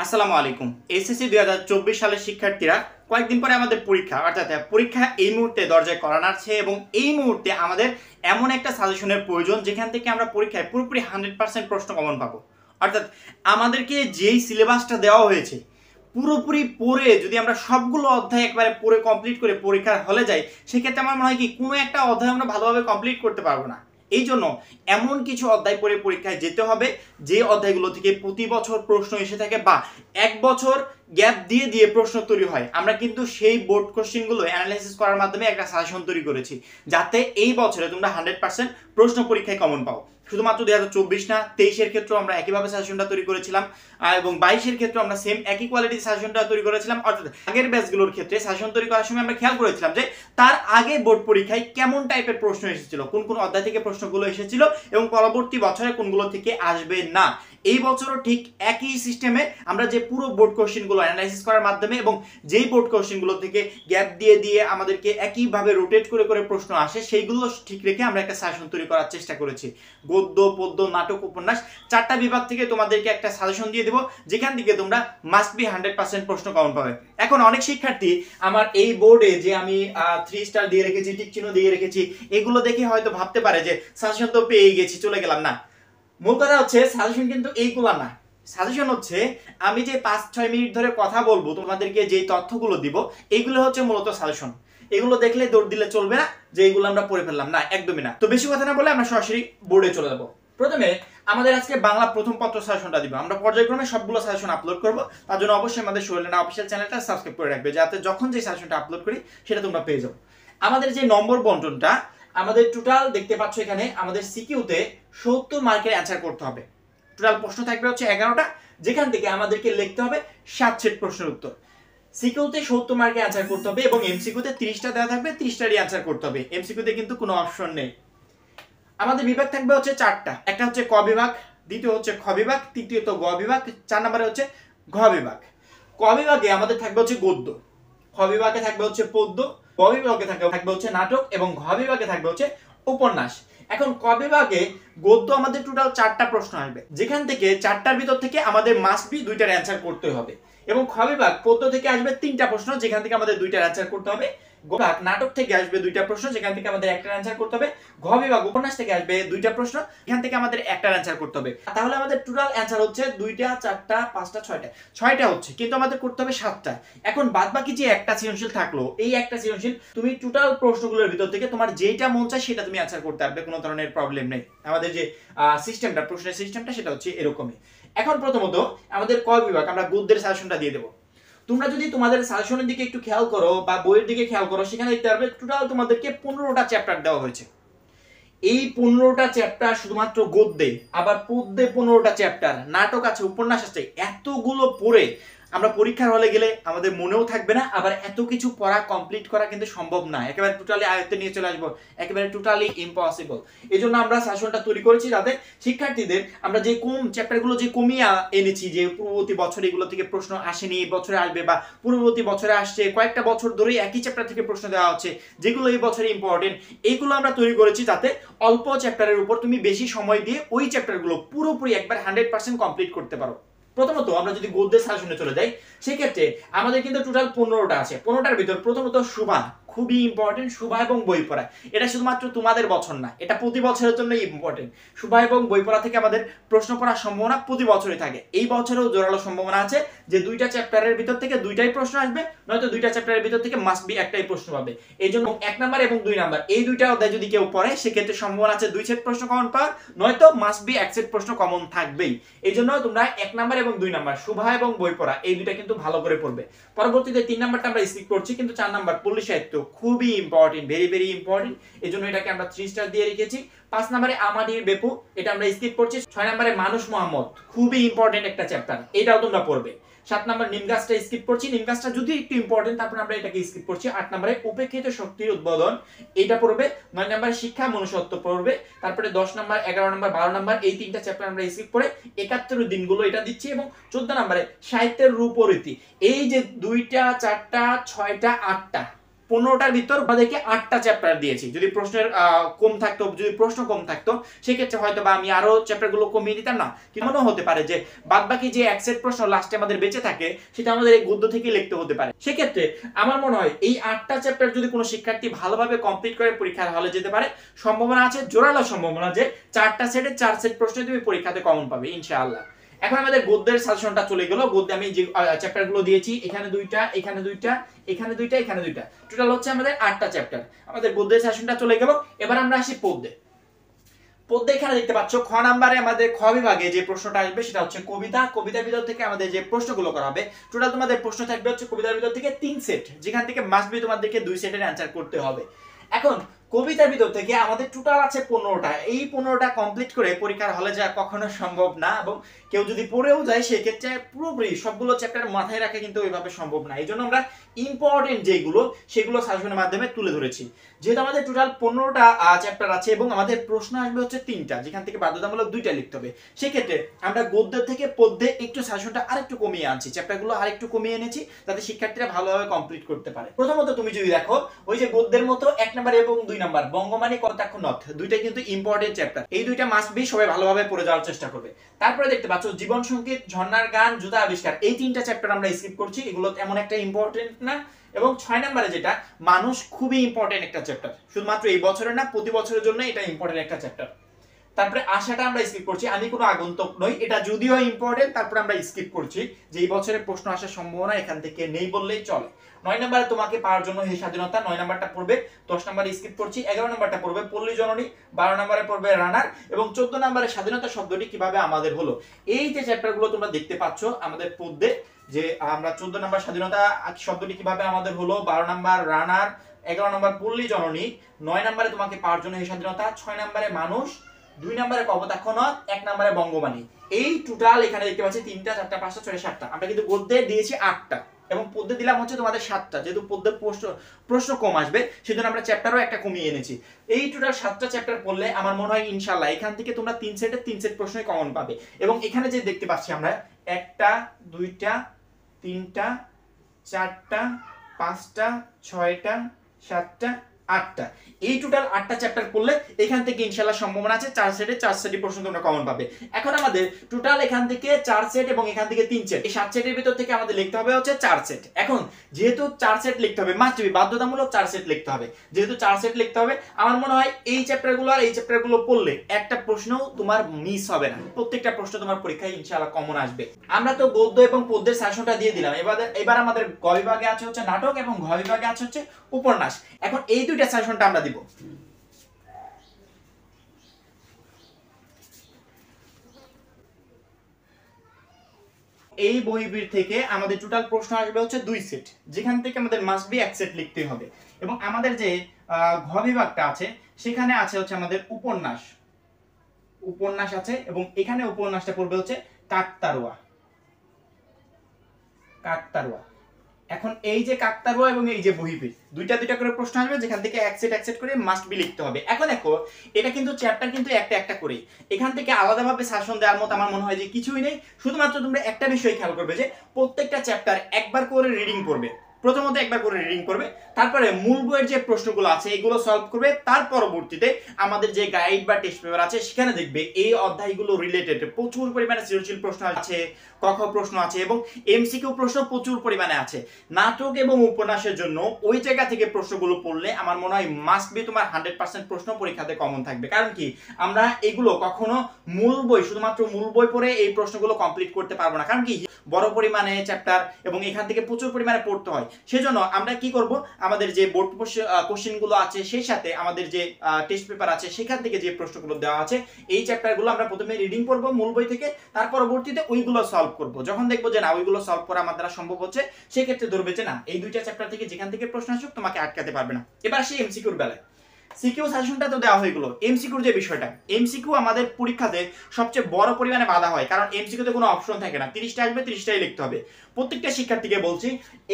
আসসালামু আলাইকুম। এসএসসি 2024 সালের শিক্ষার্থীরা কয়েকদিন পরে আমাদের পরীক্ষা, অর্থাৎ পরীক্ষা এই মুহূর্তে দরজায় করা নাড়ছে এবং এই মুহূর্তে আমাদের এমন একটা সাজেশনের প্রয়োজন যেখান থেকে আমরা পরীক্ষায় পুরোপুরি 100% প্রশ্ন কমন পাবো। অর্থাৎ আমাদেরকে যেই সিলেবাসটা দেওয়া হয়েছে পুরোপুরি পড়ে যদি আমরা সবগুলো অধ্যায় একবারে পড়ে কমপ্লিট করে পরীক্ষার হলে যাই, সেক্ষেত্রে আমার মনে হয় কি কোনো একটা অধ্যায় আমরা ভালোভাবে কমপ্লিট করতে পারবো না। এই জন্য এমন কিছু অধ্যায় পড়ে পরীক্ষায় যেতে হবে যে অধ্যায়গুলো থেকে প্রতি বছর প্রশ্ন এসে থাকে বা এক বছর গ্যাপ দিয়ে দিয়ে প্রশ্ন তৈরি হয়। আমরা কিন্তু সেই বোর্ড কোশ্চেনগুলো অ্যানালাইসিস করার মাধ্যমে একটা সাজেশন তৈরি করেছি যাতে এই বছরে তোমরা 100% প্রশ্ন পরীক্ষায় কমন পাও। শুধুমাত্র 2024 না, 23-এর ক্ষেত্রেও আমরা একইভাবে সাজেশনটা তৈরি করেছিলাম এবং 22-এর ক্ষেত্রে আমরা সেম একই কোয়ালিটির সাজেশনটা তৈরি করেছিলাম। অর্থাৎ আগের ব্যাচগুলোর ক্ষেত্রে সাজেশন তৈরি করার সময় আমরা খেয়াল করেছিলাম যে তার আগে বোর্ড পরীক্ষায় কেমন টাইপের প্রশ্ন এসেছিল, কোন কোন অধ্যায় থেকে প্রশ্নগুলো এসেছিল এবং পরবর্তী বছরে কোনগুলো থেকে আসবে না। এই বছরও ঠিক একই সিস্টেমে আমরা যে পুরো বোর্ড কোশ্চেনগুলো অ্যানালাইসিস করার মাধ্যমে এবং যেই বোর্ড কোশ্চেনগুলো থেকে গ্যাপ দিয়ে দিয়ে আমাদেরকে একইভাবে রোটেট করে করে প্রশ্ন আসে সেইগুলো ঠিক রেখে আমরা একটা সাজেশন তৈরি করার চেষ্টা করেছি। গদ্য, পদ্য, নাটক, উপন্যাস 4টা বিভাগ থেকে তোমাদেরকে একটা সাজেশন দিয়ে দেবো যেখান থেকে তোমরা মাস্ট বি 100% প্রশ্ন কমন পাবে। এখন অনেক শিক্ষার্থী আমার এই বোর্ডে যে আমি 3 স্টার দিয়ে রেখেছি, টিক চিহ্ন দিয়ে রেখেছি, এগুলো দেখে হয়তো ভাবতে পারে যে সাজেশন তো পেয়ে গেছি, চলে গেলাম। না, মূল কথা হচ্ছে সাজেশন কিন্তু এইগুলা না। সাজেশন হচ্ছে আমি যে 5-6 মিনিট ধরে কথা বলবো, তোমাদেরকে যে তথ্যগুলো দিব, এইগুলো হচ্ছে মূলত সাজেশন। এগুলো দেখলে দৌড় দিলে চলবে না যে এগুলো আমরা পড়ে ফেললাম, না, একদমই না। তো বেশি কথা না বলে আমরা সরাসরি বোর্ডে চলে যাবো। প্রথমে আমাদের আজকে বাংলা প্রথম পত্র সাজেশনটা দিব। আমরা পর্যায়ক্রমে সবগুলো সাজেশন আপলোড করব, তার জন্য অবশ্যই আমাদের শৈলেনা অফিসিয়াল চ্যানেলটা সাবস্ক্রাইব করে রাখবে যাতে যখন যে সাজেশনটা আপলোড করি সেটা তোমরা পেয়ে যাও। আমাদের যে নম্বর বন্টনটা, আমাদের টোটাল দেখতে পাচ্ছ এখানে আমাদের সিকিউতে 70 মার্কের অ্যান্সার করতে হবে। টোটাল প্রশ্ন থাকবে হচ্ছে 11টা, যেখান থেকে আমাদেরকে লিখতে হবে 7 সেট প্রশ্নের উত্তর। সিকিউতে 70 মার্কে অ্যান্সার করতে হবে এবং এমসিকিউতে 30টা দেওয়া থাকবে, 30টারই অ্যান্সার করতে হবে। এমসিকিউতে কিন্তু কোনো অপশন নেই। আমাদের বিভাগ থাকবে হচ্ছে 4টা। একটা হচ্ছে ক বিভাগ, দ্বিতীয় হচ্ছে খ বিভাগ, তৃতীয়ত গ বিভাগ, 4 নম্বরে হচ্ছে ঘ বিভাগ। ক বিভাগে আমাদের থাকবে হচ্ছে গদ্য, খ বিভাগে থাকবে হচ্ছে পদ্য, গ বিভাগে থাকবে হচ্ছে নাটক এবং ঘ বিভাগে থাকবে হচ্ছে উপন্যাস। এখন ক বিভাগে গদ্য আমাদের টোটাল 4টা প্রশ্ন আসবে, যেখান থেকে 4টার ভিতর থেকে আমাদের মাস্ট বি 2টার অ্যান্সার করতে হবে। এবং খ বিভাগ পদ্য থেকে আসবে 3টা প্রশ্ন, যেখান থেকে আমাদের 2টার অ্যান্সার করতে হবে। গ বিভাগ নাটক থেকে আসবে 2টা প্রশ্ন, যেখান থেকে আমাদের একটার অ্যান্সার করতে হবে। ঘ বিভাগ উপন্যাস থেকে আসবে 2টা প্রশ্ন, এখান থেকে আমাদের একটার অ্যান্সার করতে হবে। তাহলে আমাদের টোটাল অ্যান্সার হচ্ছে 2টা, 4টা, 5টা, 6টা হচ্ছে, কিন্তু আমাদের করতে হবে 7টা। এখন বাদবাকি যে একটা সৃজনশীল থাকলো, এই একটা সৃজনশীল তুমি টোটাল প্রশ্নগুলোর ভিতর থেকে তোমার যেটা মন চায় সেটা তুমি অ্যান্সার করতে পারবে, কোনো ধরনের প্রবলেম নেই। আমাদের যে সিস্টেমটা, প্রশ্নের সিস্টেমটা সেটা হচ্ছে এরকমই। এখন প্রথমত আমাদের ক বিভাগ আমরা গদ্যের সাজেশনটা দিয়ে দেবো। তোমরা যদি তোমাদের সাজেশনের দিকে একটু খেয়াল করো বা বইয়ের দিকে খেয়াল করো, সেখানে দেখতে পারবে টোটাল তোমাদেরকে 15টা চ্যাপ্টার দেওয়া হয়েছে। এই 15টা চ্যাপ্টার শুধুমাত্র গদ্যে, আবার পদ্যে 15টা চ্যাপ্টার, নাটক আছে, উপন্যাস আছে। এতগুলো পড়ে আমরা পরীক্ষার হলে গেলে আমাদের মনেও থাকবে না, আবার এত কিছু পড়া কমপ্লিট করা কিন্তু সম্ভব না, একেবারে টোটালি আয়ত্তে নিয়ে চলে আসবো, একেবারে টোটালি ইম্পসিবল। এই জন্য আমরা সাজেশনটা তৈরি করেছি যাতে শিক্ষার্থীদের আমরা যে কম চ্যাপ্টারগুলো যে কমিয়ে এনেছি, যে পূর্ববর্তী বছর এগুলো থেকে প্রশ্ন আসেনি, এই বছরে আসবে বা পূর্ববর্তী বছরে আসছে, কয়েকটা বছর ধরেই একই চ্যাপ্টার থেকে প্রশ্ন দেওয়া হচ্ছে, যেগুলো এই বছরে ইম্পর্টেন্ট, এইগুলো আমরা তৈরি করেছি যাতে অল্প চ্যাপ্টারের উপর তুমি বেশি সময় দিয়ে ওই চ্যাপ্টারগুলো পুরোপুরি একবার 100% কমপ্লিট করতে পারো। প্রথমত আমরা যদি গদ্যের সাজেশনে চলে যাই, সেক্ষেত্রে আমাদের কিন্তু টোটাল 15টা আছে। 15টার ভিতর প্রথমত শুভা, খুবই ইম্পর্টেন্ট। শুভা এবং বই পড়া, এটা শুধুমাত্র তোমাদের বছর না, এটা প্রতি বছরের জন্য ইম্পর্টেন্ট। শুভা এবং বই পড়া থেকে আমাদের প্রশ্ন পড়ার সম্ভাবনা প্রতি বছরই থাকে। এই বছরেও জোরালো সম্ভাবনা আছে যে 2টা চ্যাপ্টারের ভিতর থেকে 2টাই প্রশ্ন আসবে, নয়তো 2টা চ্যাপ্টারের ভিতর থেকে মাস্ট বি একটাই প্রশ্ন পাবে। এই জন্য 1 নাম্বার এবং 2 নাম্বার এই 2টা অধ্যায় যদি কেউ পড়ে, সেক্ষেত্রে সম্ভাবনা আছে 2 সেট প্রশ্ন কমন পাওয়ার, নয়তো মাস্ট বি 1 সেট প্রশ্ন কমন থাকবেই। এই জন্য তোমরা 1 নাম্বার এবং 2 নাম্বার শুভা এবং বই পড়া এই দুইটা কিন্তু ভালো করে পড়বে। পরবর্তীতে 3 নাম্বারটা আমরা স্কিপ করছি, কিন্তু 4 নাম্বার পল্লী সাহিত্য খুবই ইম্পর্টেন্ট, ভেরি ভেরি ইম্পর্টেন্ট। এই জন্য এটাকে আমরা 3 স্টার দিয়ে রেখেছি। 5 নম্বরে আমাদের বেপু, এটা আমরা স্কিপ করছি। 6 নম্বরে মানুষ মোহাম্মদ, খুবই ইম্পর্টেন্ট একটা চ্যাপ্টার, এটাও তোমরা পড়বে। 7 নম্বর নিমগাছটা স্কিপ করছি, নিমগাছটা যদি একটু ইম্পর্টেন্ট, তারপর আমরা এটাকে স্কিপ করছি। 8 নম্বরে উপেক্ষিত শক্তির উদ্বোধন, এটা পড়বে। 9 নম্বরে শিক্ষা মনুষ্যত্ব পড়বে। তারপরে 10 নম্বর, 11 নম্বর, 12 নম্বর এই 3টা চ্যাপ্টার আমরা স্কিপ করে 71 দিনগুলো এটা দিচ্ছি। এবং 14 নম্বরে সাহিত্যের রূপ ও রীতি, এই যে 2টা, 4টা, 6টা, 8টা 15টার ভিতর আমাদেরকে 8টা চ্যাপ্টার দিয়েছি। যদি প্রশ্নের কম থাকতো, যদি প্রশ্ন কম থাকতো সেক্ষেত্রে হয়তো বা আমি আরো চ্যাপ্টারগুলো কমিয়ে দিতাম না। কিন্তু হতে পারে যে বাদবাকি যে এক সেট প্রশ্ন লাস্টে আমাদের বেঁচে থাকে সেটা আমাদের এই গদ্য থেকে লিখতে হতে পারে। সেক্ষেত্রে আমার মনে হয় এই 8টা চ্যাপ্টার যদি কোনো শিক্ষার্থী ভালোভাবে কমপ্লিট করে পরীক্ষার হলে যেতে পারে, সম্ভাবনা আছে, জোরালো সম্ভাবনা যে 4টা সেটে 4 সেট প্রশ্ন তুমি পরীক্ষাতে কমন পাবে ইনশাআল্লাহ। এখন আমাদের গদ্যের সাজেশনটা চলে গেল। গদ্যে আমি যে চ্যাপ্টারগুলো দিয়েছি, এখানে দুইটা, এখানে দুইটা, এখানে দুইটা, এখানে দুইটা, টোটাল হচ্ছে আমাদের 8টা চ্যাপ্টার। আমাদের গদ্যের সাজেশনটা চলে গেল। এবার আমরা আসি পদ্যে। পদ্যে এখানে দেখতে পাচ্ছ খ নাম্বারে আমাদের খ বিভাগে যে প্রশ্নটা আসবে সেটা হচ্ছে কবিতা। কবিতার ভিতর থেকে আমাদের যে প্রশ্নগুলো করা হবে, টোটাল তোমাদের প্রশ্ন থাকবে হচ্ছে কবিতার ভিতর থেকে 3 সেট, যেখান থেকে মাস্ট বি তোমাদেরকে 2 সেটের অ্যানসার করতে হবে। এখন কবিতার ভিতর থেকে আমাদের টোটাল আছে 15টা। এই 15টা কমপ্লিট করে পরীক্ষার হলে যাওয়া কখনো সম্ভব না, এবং কেউ যদি পড়েও যায় সেক্ষেত্রে পুরোপুরি সবগুলো চ্যাপ্টার মাথায় রাখা কিন্তু ওইভাবে সম্ভব না। এই জন্য আমরা ইম্পর্টেন্ট যেগুলো সেগুলো সাজেশনের মাধ্যমে তুলে ধরেছি। যেহেতু আমাদের টোটাল 15টা চ্যাপ্টার আছে এবং আমাদের প্রশ্ন আসবে হচ্ছে 3টা, যেখান থেকে বাধ্যতামূলক 2টা লিখতে হবে, সেক্ষেত্রে আমরা গদ্য থেকে পদ্যে একটু সাজেশনটা আরেকটু কমিয়ে আনছি, চ্যাপ্টারগুলো আরেকটু কমিয়ে এনেছি যাতে শিক্ষার্থীরা ভালোভাবে কমপ্লিট করতে পারে। প্রথমত তুমি যদি দেখো ওই যে গদ্যের মতো 1 নাম্বার এবং 2 নাম্বার বঙ্গমানি কটাক্ষ নথ, দুইটাই কিন্তু ইম্পর্টেন্ট চ্যাপ্টার। এই দুইটা মাস্ট বি সবাই ভালোভাবে পড়ে যাওয়ার চেষ্টা করবে। তারপরে দেখতে পাচ্ছ জীবন সংকেত, ঝর্ণার গান, জুতা আবিষ্কার, এই 3টা চ্যাপ্টার আমরা স্কিপ করছি, এগুলো এমন একটা ইম্পর্টেন্ট না। এবং 6 নম্বরে যেটা মানুষ, খুবই ইম্পর্টেন্ট একটা চ্যাপ্টার, শুধুমাত্র এই বছরের না প্রতি বছরের জন্য এটা ইম্পর্টেন্ট একটা চ্যাপ্টার। তারপরে আশাটা আমরা স্কিপ করছি, আমি কোনো আগন্তুক নই, এটা যদিও ইম্পর্টেন্ট তারপরে আমরা স্কিপ করছি, যে এই বছরের প্রশ্ন আসার সম্ভাবনা এখান থেকে নেই বললেই চলে। 9 নম্বরে তোমাকে পাওয়ার জন্য হে স্বাধীনতা, 9 নম্বরটা পড়বে। 10 নম্বরে স্কিপ করছি। 11 নম্বরটা পড়বে পল্লী জননী, 12 নম্বরে পড়বে রানার, এবং 14 নম্বরে স্বাধীনতা শব্দটি কিভাবে আমাদের হলো। এই যে চ্যাপ্টারগুলো তোমরা দেখতে পাচ্ছ আমাদের পদ্যে, যে আমরা 14 নম্বর স্বাধীনতা শব্দটি কিভাবে আমাদের হলো, 12 নম্বর রানার, 11 নম্বর পল্লী জননী, 9 নম্বরে তোমাকে পাওয়ার জন্য হে স্বাধীনতা, 6 নম্বরে মানুষ, 2 নম্বরে কপোতাক্ষ নদ, 1 নম্বরে বঙ্গবাণী। এই টোটাল এখানে দেখতে পাচ্ছি 3টা 4টা 5টা 6টা 7টা, আমরা কিন্তু গদ্যে দিয়েছি 8টা এবং পদ্যে দিলাম হচ্ছে তোমাদের 7টা। যেহেতু পদ্যের প্রশ্ন কম আসবে সেজন্য আমরা চ্যাপ্টারও একটা কমিয়ে এনেছি। এই টোটাল 7টা চ্যাপ্টার পড়লে আমার মনে হয় ইনশাআল্লাহ এখান থেকে তোমরা 3 সেটে 3 সেট প্রশ্নই কমন পাবে। এবং এখানে যে দেখতে পাচ্ছি আমরা 1টা 2টা 3টা 4টা 5টা 6টা 7টা 8টা, এই টোটাল 8টা চ্যাপ্টার পড়লে এখান থেকে ইনশাআল্লাহ সম্ভাবনা আছে 4 সেটে 4 সেটই প্রশ্ন তোমরা কমন পাবে। এখন আমাদের টোটাল এখান থেকে 4 সেট এবং এখান থেকে 3 সেট, এই 7 সেটের ভিতর থেকে আমাদের লিখতে হবে হচ্ছে 4 সেট। এখন যেহেতু 4 সেট লিখতে হবে, মাস্ট বি বাধ্যতামূলক 4 সেট লিখতে হবে, যেহেতু 4 সেট লিখতে হবে, আমার মনে হয় এই চ্যাপ্টারগুলো আর এই চ্যাপ্টারগুলো পড়লে একটা প্রশ্নও তোমার মিস হবে না, প্রত্যেকটা প্রশ্ন তোমার পরীক্ষায় ইনশাআল্লাহ কমন আসবে। আমরা তো গদ্য এবং পদ্যের সাজেশনটা দিয়ে দিলাম। এবার আমাদের গ বিভাগে আছে হচ্ছে নাটক এবং ঘ বিভাগে আছে হচ্ছে উপন্যাস। এখন এই দুইটা সাজেশনটা আমরা দিব। এই বইটির থেকে আমাদের টোটাল প্রশ্ন আসবে হচ্ছে 2 সেট, যেখান থেকে আমাদের মাস্ট বি 1 সেট লিখতে হবে। এবং আমাদের যে ঘ বিভাগটা আছে সেখানে আছে হচ্ছে আমাদের উপন্যাস আছে, এবং এখানে উপন্যাসটা পড়বে হচ্ছে কাকতাড়ুয়া। এখন এই যে কাকতাড়ুয়া এবং এই যে বহির্বিদ, দুইটা করে প্রশ্ন আসবে, যেখান থেকে এক সেট করে মাস্ট বি লিখতে হবে। এখন দেখো এটা কিন্তু চ্যাপ্টার কিন্তু একটা করে, এখান থেকে আলাদাভাবে সাজেশন দেওয়ার মতো আমার মনে হয় যে কিছুই নেই। শুধুমাত্র তোমরা একটা বিষয় খেয়াল করবে যে প্রত্যেকটা চ্যাপ্টার একবার করে রিডিং করবে, প্রথমত একবার করে রিডিং করবে, তারপরে মূল বইয়ের যে প্রশ্নগুলো আছে এগুলো সলভ করবে, তার পরবর্তীতে আমাদের যে গাইড বা টেস্ট পেপার আছে সেখানে দেখবে এই অধ্যায়গুলো রিলেটেড প্রচুর পরিমাণে সৃজনশীল প্রশ্ন আছে, ক খ প্রশ্ন আছে এবং এমসিকিউ প্রশ্ন প্রচুর পরিমাণে আছে। নাটক এবং উপন্যাসের জন্য ওই জায়গা থেকে প্রশ্নগুলো পড়লে আমার মনে হয় মাস্ট বি তোমার 100% প্রশ্ন পরীক্ষাতে কমন থাকবে। কারণ কি, আমরা এগুলো কখনো মূল বই, শুধুমাত্র মূল বই পড়ে এই প্রশ্নগুলো কমপ্লিট করতে পারবো না, কারণ কি বড় পরিমাণে চ্যাপ্টার এবং এখান থেকে প্রচুর পরিমাণে পড়তে হয়। সেজন্য আমরা কি করব, আমাদের যে বোর্ড কোশ্চেনগুলো আছে সেই সাথে আমাদের যে টেস্ট পেপার আছে সেখান থেকে যে প্রশ্নগুলো দেওয়া আছে এই চ্যাপ্টারগুলো আমরা প্রথমে রিডিং করব মূল বই থেকে, তার পরবর্তীতে ওইগুলো সলভ করব। যখন দেখবো যে না ওইগুলো সলভ করা আমার দ্বারা সম্ভব হচ্ছে, সেক্ষেত্রে ধরবে যে না এই দুইটা চ্যাপ্টার থেকে যেখান থেকে প্রশ্ন আসুক তোমাকে আটকাতে পারবে না। এবার সেই এমসিকিউর বেলায় সিকিউ সাজেশনটা তো দেওয়া হয়ে গেল। এমসিকিউর যে বিষয়টা, এমসিকিউ আমাদের পরীক্ষাতে সবচেয়ে বড় পরিমাণে বাধা হয়, কারণ এমসিকিউতে কোনো অপশন থাকে না, 30টা আসবে 30টাই লিখতে হবে। প্রত্যেকটা শিক্ষার্থীকে বলছি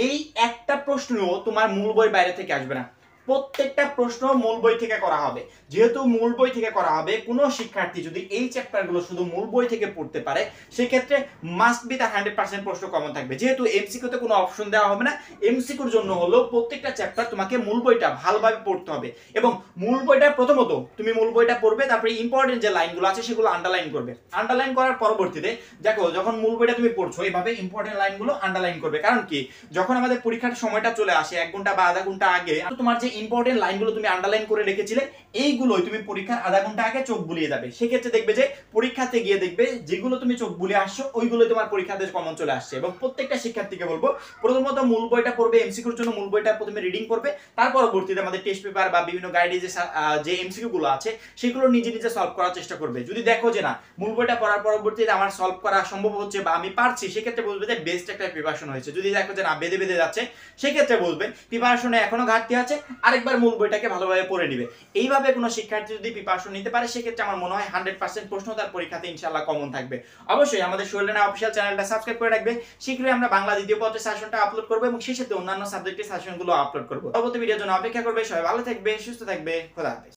এই একটা প্রশ্নও তোমার মূল বই বাইরে থেকে আসবে না, প্রত্যেকটা প্রশ্ন মূল বই থেকে করা হবে। যেহেতু মূল বই থেকে করা হবে, কোনো শিক্ষার্থী যদি এই চ্যাপ্টারগুলো শুধু মূল বই থেকে পড়তে পারে সেক্ষেত্রে মাস্ট বি তার 100% প্রশ্ন কমন থাকবে। যেহেতু এমসিকিউতে কোনো অপশন দেওয়া হবে না, এমসিকিউর জন্য হলো প্রত্যেকটা চ্যাপ্টার তোমাকে মূল বইটা ভালোভাবে পড়তে হবে এবং মূল বইটা প্রথমত তুমি মূল বইটা পড়বে, তারপরে ইম্পর্টেন্ট যে লাইনগুলো আছে সেগুলো আন্ডারলাইন করবে। আন্ডারলাইন করার পরবর্তীতে দেখো যখন মূল বইটা তুমি পড়ছো এভাবে ইম্পর্টেন্ট লাইনগুলো আন্ডারলাইন করবে। কারণ কি, যখন আমাদের পরীক্ষার সময়টা চলে আসে 1 ঘন্টা বা আধা ঘন্টা আগে, তোমার যে ইম্পর্টেন্ট লাইনগুলো তুমি আন্ডারলাইন করে রেখেছিলে এইগুলোই তুমি পরীক্ষার আধা ঘন্টা আগে চোখ বুলিয়ে যাবে। সেক্ষেত্রে দেখবে যে পরীক্ষাতে গিয়ে দেখবে যেগুলো তুমি চোখ বুলিয়ে আসছো ওইগুলো তোমার পরীক্ষাতে কমন চলে আসছে। এবং প্রত্যেকটা শিক্ষার্থীকে বলবো প্রথমত মূল বইটা পড়বে, এমসিকিউর জন্য মূল বইটা প্রথমে রিডিং করবে, তার পরবর্তীতে আমাদের টেস্ট পেপার বা বিভিন্ন গাইডে যে এমসিকিউ গুলো আছে সেগুলো নিজে নিজে সলভ করার চেষ্টা করবে। যদি দেখো যে না মূল বইটা পড়ার পরবর্তীতে আমার সলভ করা সম্ভব হচ্ছে বা আমি পারছি, সেক্ষেত্রে বলবে যে বেস্ট একটা প্রিপারেশন হয়েছে। যদি দেখো যে না বেঁধে বেঁধে যাচ্ছে সেক্ষেত্রে বলবে প্রিপারেশনে এখনো ঘাটতি আছে, আরেকবার মূল বইটাকে ভালোভাবে পড়ে নিবে। এইভাবে কোনো শিক্ষার্থী যদি প্রিপারেশন নিতে পারে সেক্ষেত্রে আমার মনে হয় 100% প্রশ্ন তার পরীক্ষাতে ইনশাআল্লাহ কমন থাকবে। অবশ্যই আমাদের সোহেলরানা অফিসিয়াল চ্যানেলটা সাবস্ক্রাইব করে রাখবে। শীঘ্রই আমরা বাংলা দ্বিতীয় পত্রের সাজেশনটা আপলোড করব এবং সেই সাথে অন্যান্য সাবজেক্টের সাজেশনগুলো আপলোড করব। পরবর্তী ভিডিওর জন্য অপেক্ষা করবে। সবাই ভালো থাকবে, সুস্থ থাকবে, খোদা হাফেজ।